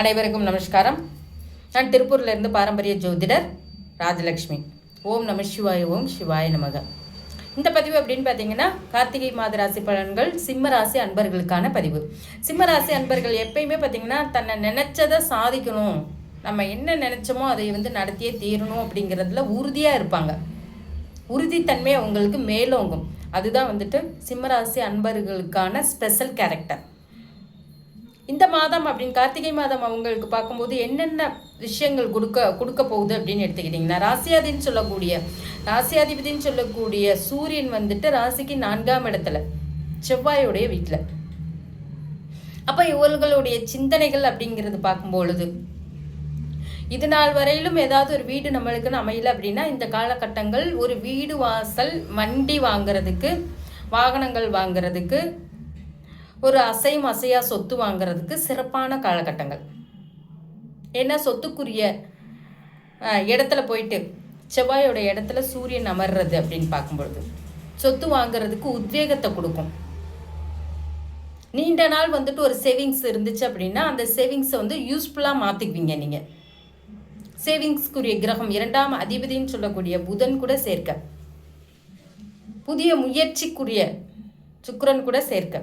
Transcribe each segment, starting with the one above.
அனைவருக்கும் நமஸ்காரம். நான் திருப்பூர்லேருந்து பாரம்பரிய ஜோதிடர் ராஜலக்ஷ்மி. ஓம் நம சிவாய, ஓம் சிவாய நமக. இந்த பதிவு அப்படின்னு பார்த்தீங்கன்னா கார்த்திகை மாத ராசி பலன்கள் சிம்ம ராசி அன்பர்களுக்கான பதிவு. சிம்ம ராசி அன்பர்கள் எப்பயுமே பார்த்தீங்கன்னா தன்னை நினைச்சதை சாதிக்கணும், நம்ம என்ன நினைச்சோமோ அதை நடத்தியே தீரணும் அப்படிங்கிறதுல உறுதியாக இருப்பாங்க. உறுதித்தன்மை அவங்களுக்கு மேலோங்கும். அதுதான் சிம்மராசி அன்பர்களுக்கான ஸ்பெஷல் கேரக்டர். இந்த மாதம் அப்படின்னு கார்த்திகை மாதம் அவங்களுக்கு பார்க்கும்போது என்னென்ன விஷயங்கள் கொடுக்க போகுது அப்படின்னு எடுத்துக்கிட்டிங்கன்னா, ராசியாதிபதினு சொல்லக்கூடிய சூரியன் ராசிக்கு 4ஆம் இடத்துல செவ்வாயோடைய வீட்டில். அப்போ இவர்களுடைய சிந்தனைகள் அப்படிங்கிறது பார்க்கும்பொழுது இது நாள் வரையிலும் ஏதாவது ஒரு வீடு நம்மளுக்குன்னு அமையல அப்படின்னா இந்த காலகட்டங்கள் ஒரு வீடு வாசல் வண்டி வாங்கிறதுக்கு, வாகனங்கள் வாங்கிறதுக்கு, ஒரு அசையா சொத்து வாங்கிறதுக்கு சிறப்பான காலகட்டங்கள். ஏன்னா சொத்துக்குரிய இடத்துல போயிட்டு செவ்வாயோட இடத்துல சூரியன் அமர்றது அப்படின்னு பார்க்கும்பொழுது சொத்து வாங்கிறதுக்கு உத்வேகத்தை கொடுக்கும். நீண்ட நாள் ஒரு சேவிங்ஸ் இருந்துச்சு அப்படின்னா அந்த சேவிங்ஸை யூஸ்ஃபுல்லாக மாற்றிக்குவீங்க. நீங்கள் சேவிங்ஸ்க்குரிய கிரகம் 2ஆம் அதிபதினு சொல்லக்கூடிய புதன் கூட சேர்க்க, புதிய முயற்சிக்குரிய சுக்கிரன் கூட சேர்க்க,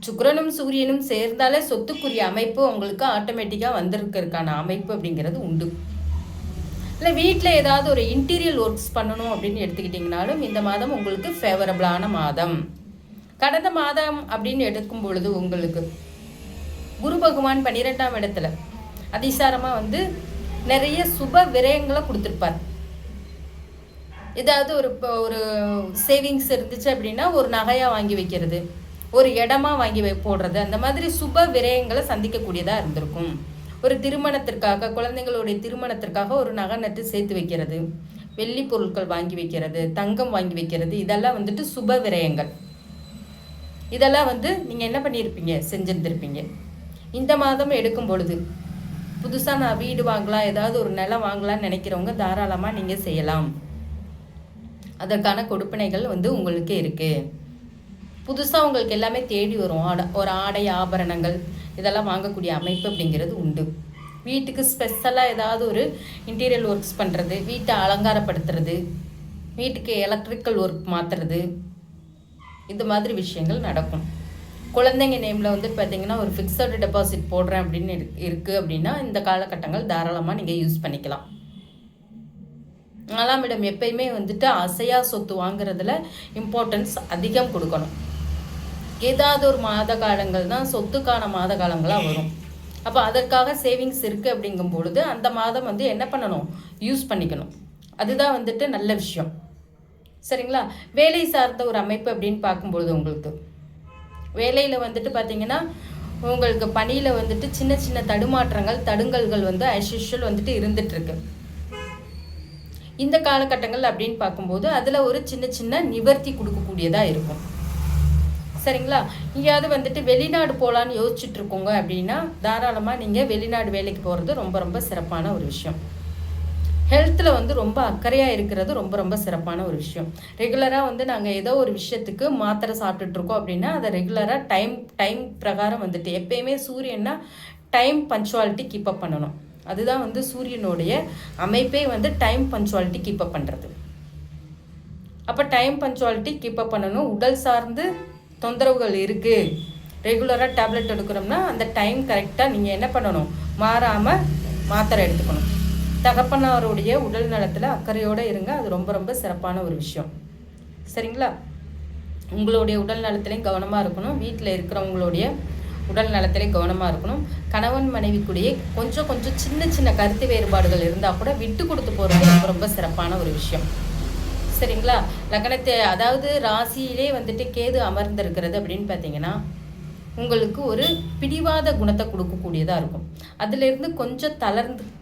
சுக்கிரனும் சூரியனும் சேர்ந்தாலே சொத்துக்குரிய அமைப்பு உங்களுக்கு ஆட்டோமேட்டிக்காக வந்திருக்கிறதுக்கான அமைப்பு அப்படிங்கிறது உண்டு. இல்லை வீட்டில் ஏதாவது ஒரு இன்டீரியர் ஒர்க்ஸ் பண்ணணும் அப்படின்னு எடுத்துக்கிட்டிங்கனாலும் இந்த மாதம் உங்களுக்கு ஃபேவரபிளான மாதம். கடந்த மாதம் அப்படின்னு எடுக்கும் பொழுது உங்களுக்கு குரு பகவான் 12ஆம் இடத்துல அதிசாரமாக நிறைய சுப விரயங்களை கொடுத்துருப்பார். ஏதாவது ஒரு சேவிங்ஸ் இருந்துச்சு அப்படின்னா ஒரு நகையாக வாங்கி வைக்கிறது, ஒரு இடமா வாங்கி போடுறது, அந்த மாதிரி சுப விரயங்களை சந்திக்கக்கூடியதாக இருந்திருக்கும். ஒரு திருமணத்திற்காக, குழந்தைங்களுடைய திருமணத்திற்காக ஒரு நகை நட்டு சேர்த்து வைக்கிறது, வெள்ளி பொருட்கள் வாங்கி வைக்கிறது, தங்கம் வாங்கி வைக்கிறது, இதெல்லாம் சுப விரயங்கள். இதெல்லாம் நீங்கள் என்ன பண்ணியிருப்பீங்க, செஞ்சுருந்துருப்பீங்க. இந்த மாதம் எடுக்கும் பொழுது புதுசாக நான் வீடு வாங்கலாம், ஏதாவது ஒரு நிலம் வாங்கலாம்னு நினைக்கிறவங்க தாராளமாக நீங்கள் செய்யலாம். அதற்கான கொடுப்பினைகள் உங்களுக்கு இருக்குது. புதுசாக உங்களுக்கு எல்லாமே தேடி வரும். ஒரு ஆடை ஆபரணங்கள் இதெல்லாம் வாங்கக்கூடிய அமைப்பு அப்படிங்கிறது உண்டு. வீட்டுக்கு ஸ்பெஷலாக ஏதாவது ஒரு இன்டீரியர் ஒர்க்ஸ் பண்ணுறது, வீட்டை அலங்காரப்படுத்துறது, வீட்டுக்கு எலக்ட்ரிக்கல் ஒர்க் மாற்றுறது, இந்த மாதிரி விஷயங்கள் நடக்கும். குழந்தைங்க நேமில் பார்த்திங்கன்னா ஒரு ஃபிக்ஸடு டெபாசிட் போடுறேன் அப்படின்னு இருக்குது அப்படின்னா இந்த காலகட்டங்கள் தாராளமாக நீங்கள் யூஸ் பண்ணிக்கலாம். 4ஆம் இடம் எப்பயுமே அசையா சொத்து வாங்குறதுல இம்பார்ட்டன்ஸ் அதிகம் கொடுக்கணும். ஏதாவது ஒரு மாத காலங்கள் தான் சொத்துக்கான மாத காலங்களாக வரும். அப்போ அதற்காக சேவிங்ஸ் இருக்குது அப்படிங்கும் பொழுது அந்த மாதம் என்ன பண்ணணும், யூஸ் பண்ணிக்கணும். அதுதான் நல்ல விஷயம். சரிங்களா? வேலை சார்ந்த ஒரு அமைப்பு அப்படின்னு பார்க்கும்பொழுது உங்களுக்கு வேலையில் பார்த்திங்கன்னா உங்களுக்கு பணியில் சின்ன சின்ன தடுமாற்றங்கள், தடுங்கல்கள் ஆஸ் யூஷுவல் இருந்துகிட்ருக்கு. இந்த காலகட்டங்கள் அப்படின்னு பார்க்கும்போது அதில் ஒரு சின்ன சின்ன நிவர்த்தி கொடுக்கக்கூடியதாக இருக்கும். சரிங்களா? எங்கேயாவது வெளிநாடு போகலான்னு யோசிச்சுட்டு இருக்கோங்க அப்படின்னா தாராளமாக நீங்கள் வெளிநாடு வேலைக்கு போகிறது ரொம்ப ரொம்ப சிறப்பான ஒரு விஷயம். ஹெல்த்தில் ரொம்ப அக்கறையாக இருக்கிறது ரொம்ப ரொம்ப சிறப்பான ஒரு விஷயம். ரெகுலராக நாங்கள் ஏதோ ஒரு விஷயத்துக்கு மாத்திரை சாப்பிட்டுட்ருக்கோம் அப்படின்னா அதை ரெகுலராக டைம் பிரகாரம் எப்பயுமே சூரியன்னா டைம் பஞ்சுவாலிட்டி கீப்பப் பண்ணணும். அதுதான் சூரியனுடைய அமைப்பே டைம் பஞ்சுவாலிட்டி கீப்பப் பண்ணுறது. அப்போ டைம் பஞ்சுவாலிட்டி கீப்பப் பண்ணணும். உடல் சார்ந்து தொந்தரவுகள் இருக்குது, ரெகுலராக டேப்லெட் எடுக்கிறோம்னா அந்த டைம் கரெக்டாக நீங்கள் என்ன பண்ணணும், மாறாமல் மாத்திரை எடுத்துக்கணும். தகப்பனாருடைய உடல் நலத்தில் அக்கறையோடு இருங்க. அது ரொம்ப ரொம்ப சிறப்பான ஒரு விஷயம். சரிங்களா? உங்களுடைய உடல் நலத்திலையும் கவனமாக இருக்கணும். வீட்டில் இருக்கிறவங்களுடைய உடல் நலத்திலையும் கவனமாக இருக்கணும். கணவன் மனைவிக்குடைய கொஞ்சம் சின்ன சின்ன கருத்து வேறுபாடுகள் இருந்தால் கூட விட்டு கொடுத்து போகிறது ரொம்ப ரொம்ப சிறப்பான ஒரு விஷயம். சரிங்களா? லக்னத்தை அதாவது ராசியிலே கேது அமர்ந்திருக்கிறது அப்படின்னு பார்த்தீங்கன்னா உங்களுக்கு ஒரு பிடிவாத குணத்தை கொடுக்கக்கூடியதாக இருக்கும். அதிலிருந்து கொஞ்சம்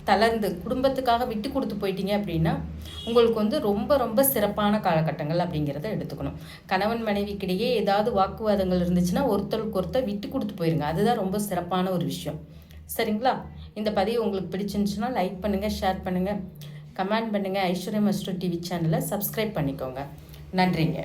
தளர்ந்து குடும்பத்துக்காக விட்டு கொடுத்து போயிட்டீங்க அப்படின்னா உங்களுக்கு ரொம்ப ரொம்ப சிறப்பான காலகட்டங்கள் அப்படிங்கிறத எடுத்துக்கணும். கணவன் மனைவிக்கிடையே ஏதாவது வாக்குவாதங்கள் இருந்துச்சுன்னா ஒருத்தருக்கு ஒருத்தர் விட்டு கொடுத்து போயிருங்க. அதுதான் ரொம்ப சிறப்பான ஒரு விஷயம். சரிங்களா? இந்த பதிவு உங்களுக்கு பிடிச்சிருந்துச்சுன்னா லைக் பண்ணுங்கள், ஷேர் பண்ணுங்கள், கமெண்ட் பண்ணுங்கள். ஐஸ்வர்யம் அஸ்ட்ரோ டிவி சேனலை சப்ஸ்கிரைப் பண்ணிக்கோங்க. நன்றிங்க.